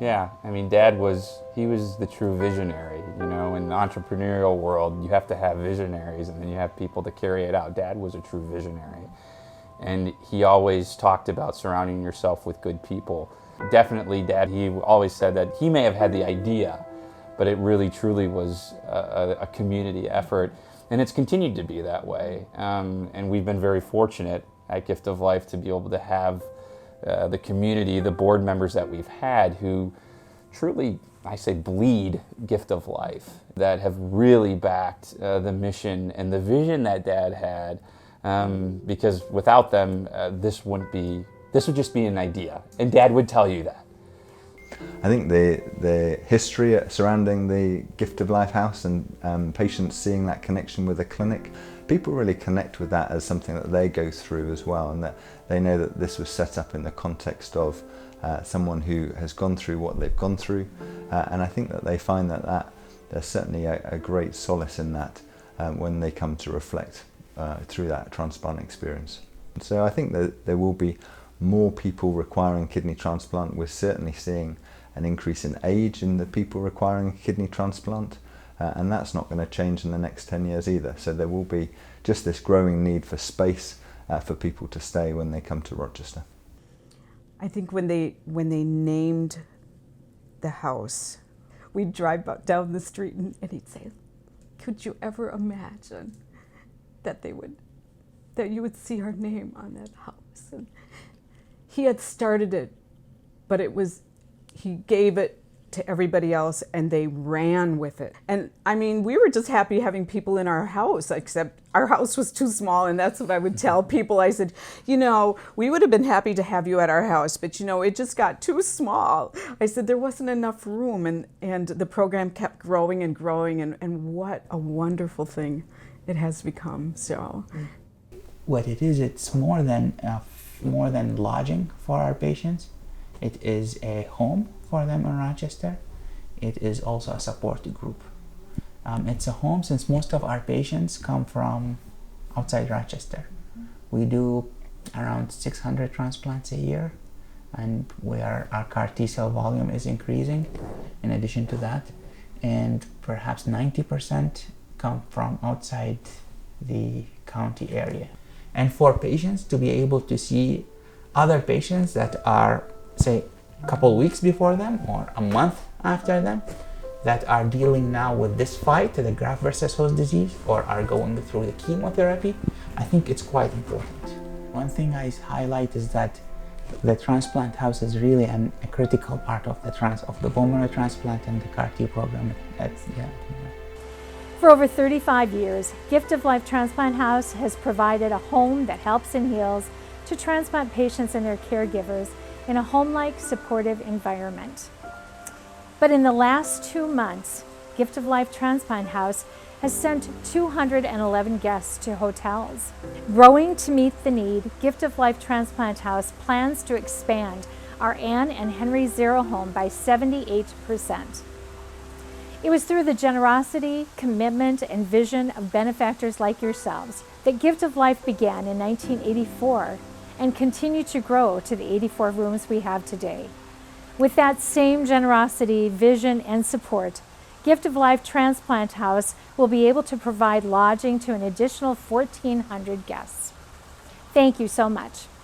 Yeah, I mean, he was the true visionary. You know, in the entrepreneurial world, you have to have visionaries and then you have people to carry it out. Dad was a true visionary. And he always talked about surrounding yourself with good people. Definitely, Dad, he always said that he may have had the idea, but it really truly was a community effort. And it's continued to be that way. And we've been very fortunate at Gift of Life to be able to have the community, the board members that we've had who truly, I say, bleed Gift of Life, that have really backed the mission and the vision that Dad had. Because without them, this would just be an idea. And Dad would tell you that. I think the history surrounding the Gift of Life House and patients seeing that connection with the clinic, people really connect with that as something that they go through as well, and that they know that this was set up in the context of someone who has gone through what they've gone through, and I think that they find that there's certainly a great solace in that when they come to reflect through that transplant experience. So I think that there will be more people requiring kidney transplant. We're certainly seeing an increase in age in the people requiring a kidney transplant, and that's not going to change in the next 10 years either. So there will be just this growing need for space for people to stay when they come to Rochester. I think when they named the house, we'd drive down the street and he'd say, "Could you ever imagine that you would see our name on that house?" And he had started it, but he gave it to everybody else and they ran with it. And I mean, we were just happy having people in our house, except our house was too small, and that's what I would tell people. I said, we would have been happy to have you at our house, but it just got too small. I said there wasn't enough room, and the program kept growing and growing, and what a wonderful thing it has become. So what it is, it's more than lodging for our patients. It is a home for them in Rochester. It is also a support group. It's a home since most of our patients come from outside Rochester. We do around 600 transplants a year, and our CAR T-cell volume is increasing in addition to that, and perhaps 90% come from outside the county area. And for patients to be able to see other patients that are, say, a couple weeks before them or a month after them, that are dealing now with this fight, the graft versus host disease, or are going through the chemotherapy, I think it's quite important. One thing I highlight is that the transplant house is really a critical part of the bone marrow transplant and the CAR T program. For over 35 years, Gift of Life Transplant House has provided a home that helps and heals to transplant patients and their caregivers in a home-like, supportive environment. But in the last 2 months, Gift of Life Transplant House has sent 211 guests to hotels. Growing to meet the need, Gift of Life Transplant House plans to expand our Anne and Henry Zero home by 78%. It was through the generosity, commitment, and vision of benefactors like yourselves that Gift of Life began in 1984 and continued to grow to the 84 rooms we have today. With that same generosity, vision, and support, Gift of Life Transplant House will be able to provide lodging to an additional 1,400 guests. Thank you so much.